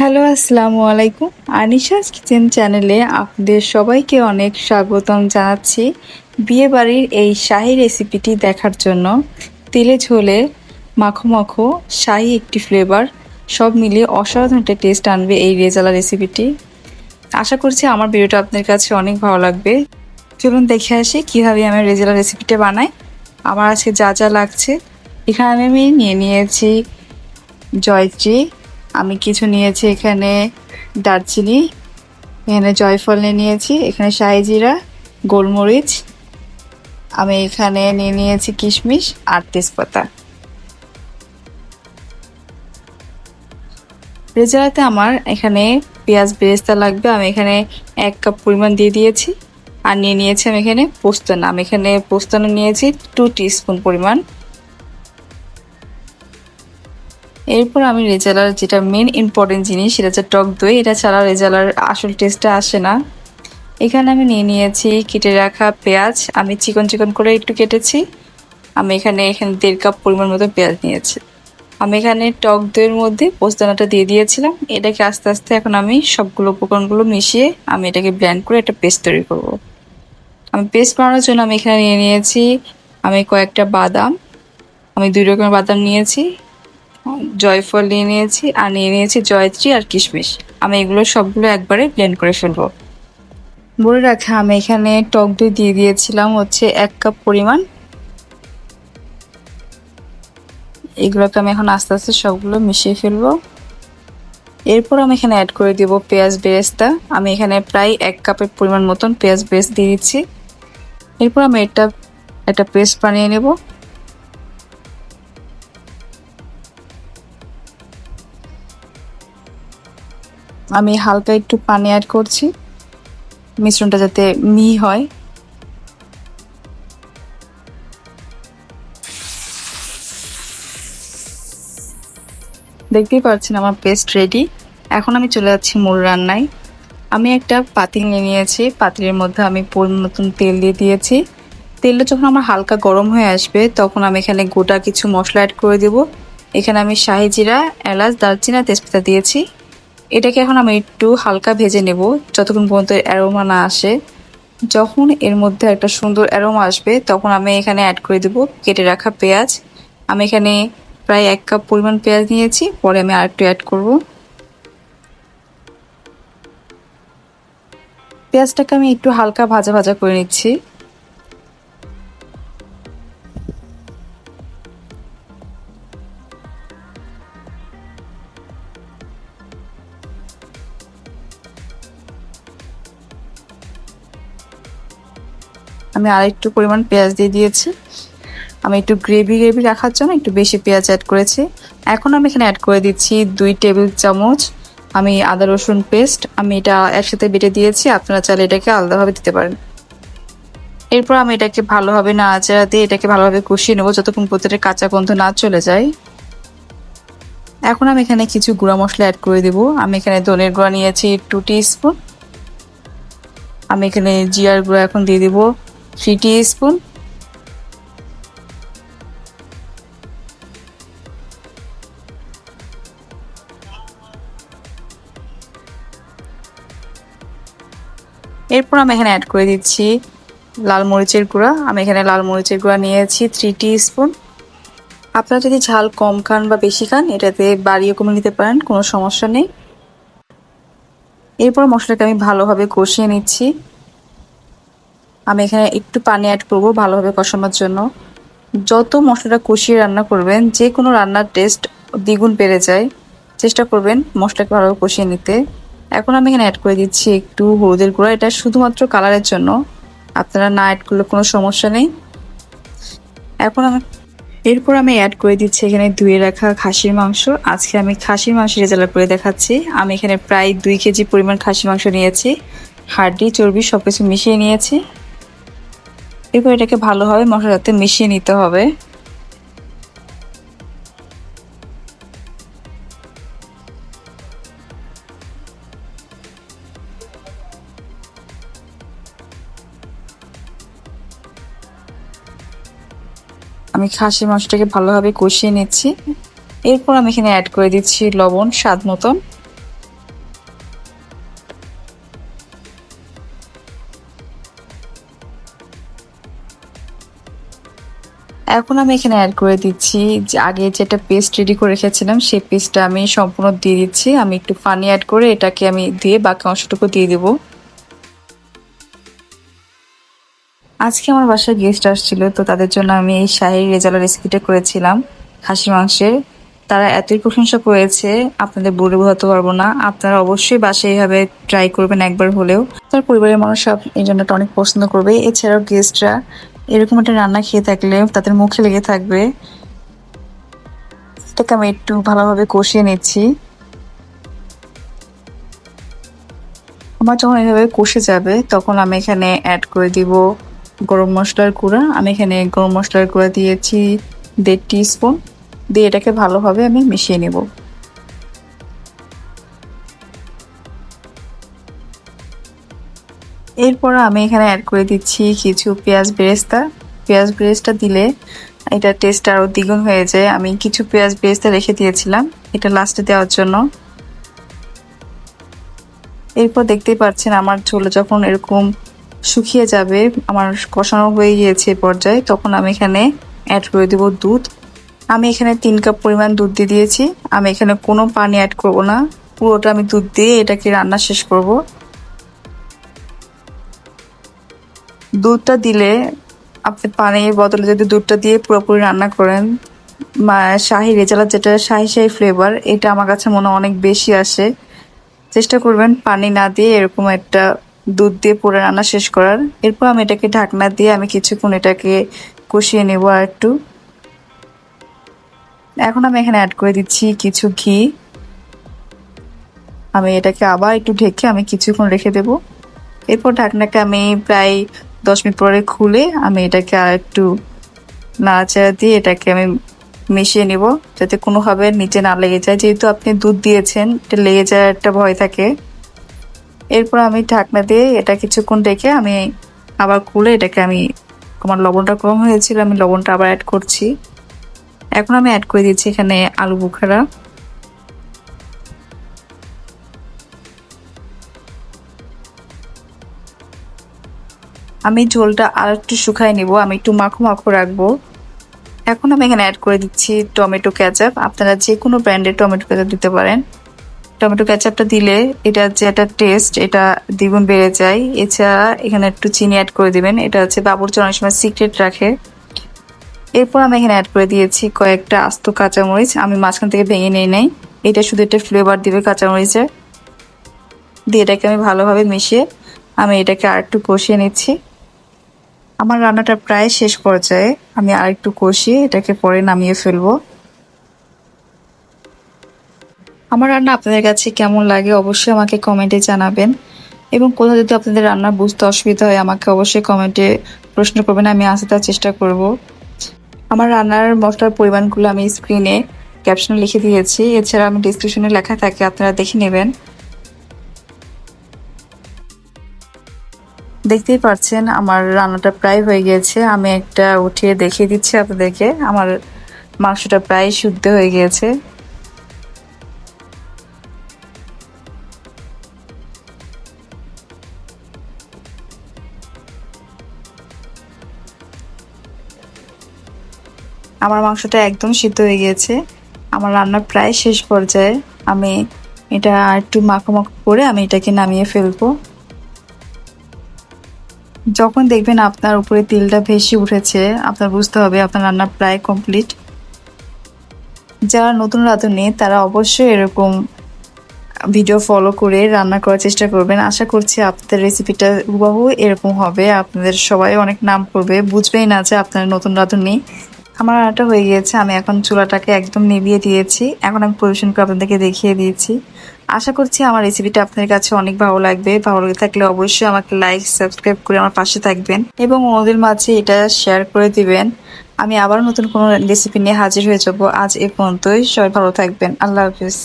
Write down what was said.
Hello, আসসালামু আলাইকুম। আনিশাস kitchen চ্যানেলে আপনাদের সবাইকে অনেক স্বাগতম জানাচ্ছি। বিয়ে বাড়ির এই শাহী রেসিপিটি দেখার জন্য তেলে ঝোলে মাখো মাখো শাহী একটি ফ্লেভার সব মিলিয়ে অসাধারণ একটা টেস্ট আনবে এই রেজালা রেসিপিটি। আশা করছি আমার ভিডিওটা আপনার কাছে অনেক ভালো লাগবে। চলুন দেখে আসি কীভাবে আমি রেজালা রেসিপিটা বানাই। আমার আজকে যা যা লাগছে, এখানে আমি নিয়ে নিয়েছি জয়ত্রী, আমি কিছু নিয়েছি এখানে দারচিনি, এখানে জয়ফল নিয়েছি, এখানে শাহি জিরা, গোলমরিচ, আমি এখানে নিয়ে নিয়েছি কিশমিশ আর তেজপাতা। রেজালাতে আমার এখানে পেঁয়াজ বেরেস্তা লাগবে, আমি এখানে 1 কাপ পরিমাণ দিয়ে দিয়েছি। আর নিয়ে নিয়েছি আমি এখানে পোস্তানা, আমি এখানে পোস্তানা নিয়েছি 2 টিস্পুন পরিমাণ। এরপর আমি রেজালার যেটা মেন ইম্পর্টেন্ট জিনিস সেটা হচ্ছে টক দই, এটা ছাড়া রেজালার আসল টেস্টটা আসে না। এখানে আমি নিয়ে নিয়েছি কেটে রাখা পেঁয়াজ, আমি চিকন চিকন করে একটু কেটেছি। আমি এখানে 1.5 কাপ পরিমাণ মতো পেঁয়াজ নিয়েছি। আমি এখানে টক দইয়ের মধ্যে পোস্তদানাটা দিয়ে দিয়েছিলাম। এটাকে আস্তে আস্তে এখন আমি সবগুলো উপকরণগুলো মিশিয়ে আমি এটাকে ব্লেন্ড করে একটা পেস্ট তৈরি করব। আমি পেস্ট বানানোর জন্য আমি এখানে নিয়ে নিয়েছি আমি কয়েকটা বাদাম, আমি 2 রকমের বাদাম নিয়েছি, জয়ফল নিয়ে নিয়েছি আর নিয়ে নিয়েছি জয়ত্রী আর কিশমিশ। আমি এগুলো সবগুলো একবারে ব্লেন্ড করে ফেলবো। বলে রাখা আমি এখানে টক দই দিয়ে দিয়েছিলাম হচ্ছে 1 কাপ পরিমাণ। এগুলোকে আমি এখন আস্তে আস্তে সবগুলো মিশিয়ে ফেলবো। এরপর আমি এখানে অ্যাড করে দিব পেঁয়াজ বেরেস্তা, আমি এখানে প্রায় 1 কাপের পরিমাণ মতন পেঁয়াজ বেরেস্তা দিয়ে দিচ্ছি। এরপর আমি একটা পেস্ট বানিয়ে নেব। আমি হালকা একটু পানি অ্যাড করছি মিশ্রণটা যাতে মিহি হয়। দেখতেই পাচ্ছেন আমার পেস্ট রেডি। এখন আমি চলে যাচ্ছি মূল রান্নায়। আমি একটা পাতিল নিয়ে নিয়েছি, পাতিলের মধ্যে আমি পরিমাণ মতন তেল দিয়ে দিয়েছি। তেলটা যখন আমার হালকা গরম হয়ে আসবে তখন আমি এখানে গোটা কিছু মশলা অ্যাড করে দেব। এখানে আমি শাহি জিরা, এলাচ, দারচিনি আর তেজপাতা দিয়েছি। এটাকে এখন আমি একটু হালকা ভেজে নেব যতক্ষণ পর্যন্ত অ্যারোমা না আসে। যখন এর মধ্যে একটা সুন্দর অ্যারোমা আসবে তখন আমি এখানে অ্যাড করে দেব কেটে রাখা পেঁয়াজ। আমি এখানে প্রায় 1 কাপ পরিমাণ পেঁয়াজ নিয়েছি, পরে আমি আরেকটু অ্যাড করব। পেঁয়াজটাকে আমি একটু হালকা ভাজা ভাজা করে নিচ্ছি। আমি আরেকটু পরিমাণ পেঁয়াজ দিয়ে দিয়েছি। আমি একটু গ্রেভি রাখার জন্য একটু বেশি পেঁয়াজ অ্যাড করেছি। এখন আমি এখানে অ্যাড করে দিচ্ছি 2 টেবিল চামচ আমি আদা রসুন পেস্ট, আমি এটা একসাথে বেটে দিয়েছি, আপনারা চাইলে এটাকে আলাদাভাবে দিতে পারেন। এরপর আমি এটাকে ভালোভাবে নাড়াচাড়া দিয়ে এটাকে ভালোভাবে কষিয়ে নেবো যতক্ষণ পর্যন্ত কাঁচা গন্ধ না চলে যায়। এখন আমি এখানে কিছু গুঁড়া মশলা অ্যাড করে দেব। আমি এখানে ধনের গুঁড়া নিয়েছি 2 টিস্পুন, আমি এখানে জিরার গুঁড়া এখন দিয়ে দেব 3 টিস্পুন, এরপর আমি এখানে অ্যাড করে দিচ্ছি লাল মরিচের গুঁড়া, আমি এখানে লাল মরিচের গুঁড়া নিয়েছি 3 টিস্পুন। আপনারা যদি ঝাল কম খান বা বেশি খান এটাতে বাড়িয়ে কমে নিতে পারেন, কোনো সমস্যা নেই। এরপর মশলাটা আমি ভালোভাবে কষিয়ে নিচ্ছি। আমি এখানে একটু পানি অ্যাড করব ভালোভাবে কষানোর জন্য। যত মশলাটা কষিয়ে রান্না করবেন যে কোনো রান্নার টেস্ট দ্বিগুণ বেড়ে যায়। চেষ্টা করবেন মশলাকে ভালোভাবে কষিয়ে নিতে। এখন আমি এখানে অ্যাড করে দিচ্ছি একটু হলুদের গুঁড়া, এটা শুধুমাত্র কালারের জন্য, আপনারা না অ্যাড করলে কোনো সমস্যা নেই। এরপর আমি অ্যাড করে দিচ্ছি এখানে ধুয়ে রাখা খাসির মাংস। আজকে আমি খাসির মাংস রেজালা করে দেখাচ্ছি। আমি এখানে প্রায় 2 কেজি পরিমাণ খাসির মাংস নিয়েছি, হাড্ডি চর্বি সবকিছু মিশিয়ে নিয়েছি। এরপর এটাকে ভালোভাবে মশলার সাথে মিশিয়ে নিতে হবে। আমি খাসির মাংসটাকে ভালোভাবে কষিয়ে নিচ্ছি। এরপর আমি এখানে অ্যাড করে দিচ্ছি লবণ স্বাদ মতন। এখন আমি এখানে অ্যাড করে দিচ্ছি যে আগে যেটা পেস্ট রেডি করে রেখেছিলাম সেই পেস্টটা আমি সম্পূর্ণ দিয়ে দিচ্ছি। আমি একটু পানি অ্যাড করে এটাকে আমি দিয়ে বাকি অংশটুকু দিয়ে দেবো। আজকে আমার বাসায় গেস্ট আসছিল, তো তাদের জন্য আমি এই শাহি রেজালা রেসিপিটা করেছিলাম খাসি মাংসের। তারা এতই প্রশংসা করেছে আপনাদের বলে বোঝাতে পারবো না। আপনারা অবশ্যই বাসায় এইভাবে ট্রাই করবেন একবার হলেও। তার পরিবারের মানুষ এই রান্নাটা অনেক পছন্দ করবে। এছাড়াও গেস্টরা এরকম একটা রান্না খেয়ে থাকলে তাদের মুখে লেগে থাকবে। এটাকে আমি একটু ভালোভাবে কষিয়ে নিচ্ছি। আমার যখন এভাবে কষে যাবে তখন আমি এখানে অ্যাড করে দিব গরম মশলার গুঁড়া। আমি এখানে গরম মশলার গুঁড়া দিয়েছি 1.5 টিস্পুন, দিয়ে এটাকে ভালোভাবে আমি মিশিয়ে নেব। এরপর আমি এখানে অ্যাড করে দিচ্ছি কিছু পেঁয়াজ বেরেস্তা। পেঁয়াজ বেরেস্তা দিলে এটা টেস্ট আরও দ্বিগুণ হয়ে যায়। আমি কিছু পেঁয়াজ বেরেস্তা রেখে দিয়েছিলাম এটা লাস্টে দেওয়ার জন্য। এরপর দেখতেই পাচ্ছেন আমার ঝোল যখন এরকম শুকিয়ে যাবে, আমার কষানো হয়ে গিয়েছে পর্যায়ে, তখন আমি এখানে অ্যাড করে দেব দুধ। আমি এখানে 3 কাপ পরিমাণ দুধ দিয়ে দিয়েছি। আমি এখানে কোনো পানি অ্যাড করব না, পুরোটা আমি দুধ দিয়ে এটাকে রান্না শেষ করব। দুধটা দিলে আপনি পানির বদলে যদি দুধটা দিয়ে পুরোপুরি রান্না করেন, শাহি রেজালা যেটা শাহি শাহি ফ্লেভার, এটা আমার কাছে মনে অনেক বেশি আসে। চেষ্টা করবেন পানি না দিয়ে এরকম একটা দুধ দিয়ে পুরো রান্না শেষ করার। এরপর আমি এটাকে ঢাকনা দিয়ে আমি কিছুক্ষণ এটাকে কষিয়ে নেব আর একটু। এখন আমি এখানে অ্যাড করে দিচ্ছি কিছু ঘি। আমি এটাকে আবার একটু ঢেকে আমি কিছুক্ষণ রেখে দেব। এরপর ঢাকনাকে আমি প্রায় 10 মিনিট পরে খুলে আমি এটাকে আর একটু নাড়াচাড়া দিয়ে এটাকে আমি মিশিয়ে নিব যাতে কোনোভাবে নিচে না লেগে যায়। যেহেতু আপনি দুধ দিয়েছেন, এটা লেগে যাওয়ার একটা ভয় থাকে। এরপর আমি ঢাকনা দিয়ে এটা কিছুক্ষণ রেখে আমি আবার খুলে এটাকে আমি, আমার লবণটা কম হয়েছিল, আমি লবণটা আবার অ্যাড করছি। এখন আমি অ্যাড করে দিচ্ছি এখানে আলু বুখারা। আমি ঝোলটা আর একটু শুকায় নিব, আমি একটু মাখো মাখো রাখবো। এখন আমি এখানে অ্যাড করে দিচ্ছি টমেটো কেচাপ। আপনারা যে কোনো ব্র্যান্ডের টমেটো কেচাপ দিতে পারেন। টমেটো কেচাপটা দিলে এটা যে একটা টেস্ট, এটা দ্বিগুণ বেড়ে যায়। এছাড়া এখানে একটু চিনি অ্যাড করে দিবেন, এটা হচ্ছে বাবুর্চি অনেক সময় সিক্রেট রাখে। এরপর আমি এখানে অ্যাড করে দিয়েছি কয়েকটা আস্ত কাঁচামরিচ, আমি মাঝখান থেকে ভেঙে নিয়ে নেই। এটা শুধু একটা ফ্লেভার দিবে কাঁচামরিচের। দিয়ে এটাকে আমি ভালোভাবে মিশিয়ে আমি এটাকে আর একটু কষিয়ে নিচ্ছি। আমার রান্নাটা প্রায় শেষ পর্যায়ে, আমি আর একটু কষিয়ে এটাকে পরে নামিয়ে ফেলবো। আমার রান্না আপনাদের কাছে কেমন লাগে অবশ্যই আমাকে কমেন্টে জানাবেন, এবং কোথাও যদি আপনাদের রান্না বুঝতে অসুবিধা হয় আমাকে অবশ্যই কমেন্টে প্রশ্ন করবেন, আমি আসতে তার চেষ্টা করব। আমার রান্নার মশলার পরিমাণগুলো আমি স্ক্রিনে ক্যাপশনে লিখে দিয়েছি, এছাড়া আমি ডিসক্রিপশনে লেখা থাকে, আপনারা দেখে নেবেন। দেখতেই পাচ্ছেন আমার রান্নাটা প্রায় হয়ে গিয়েছে। আমি একটা উঠিয়ে দেখিয়ে দিচ্ছি আপনাদেরকে, আমার মাংসটা প্রায় শুদ্ধ হয়ে গিয়েছে। আমার মাংসটা একদম সিদ্ধ হয়ে গিয়েছে। আমার রান্না প্রায় শেষ পর্যায়ে, আমি এটা একটু মাখো মাখো করে আমি এটাকে নামিয়ে ফেলবো। যখন দেখবেন আপনার উপরে তেলটা ভেসে উঠেছে, আপনার বুঝতে হবে আপনার রান্না প্রায় কমপ্লিট। যারা নতুন রাঁধুনি তারা অবশ্যই এরকম ভিডিও ফলো করে রান্না করার চেষ্টা করবেন। আশা করছি আপনাদের রেসিপিটা হুবহু এরকম হবে, আপনাদের সবাই অনেক নাম করবে, বুঝবেই না যে আপনারা নতুন রাঁধুনি। আমার রান্নাটা হয়ে গিয়েছে, আমি এখন চুলাটাকে একদম নিভিয়ে দিয়েছি। এখন আমি পরিবেশন করে আপনাদেরকে দেখিয়ে দিয়েছি। আশা করছি আমার রেসিপিটা আপনাদের কাছে অনেক ভালো লাগবে। ভালো লেগে থাকলে অবশ্যই আমাকে লাইক সাবস্ক্রাইব করে আমার পাশে থাকবেন এবং ওদের মাঝে এটা শেয়ার করে দিবেন। আমি আবার নতুন কোনো রেসিপি নিয়ে হাজির হয়ে যাব। আজ এ পর্যন্তই, সবাই ভালো থাকবেন। আল্লাহ হাফিজ।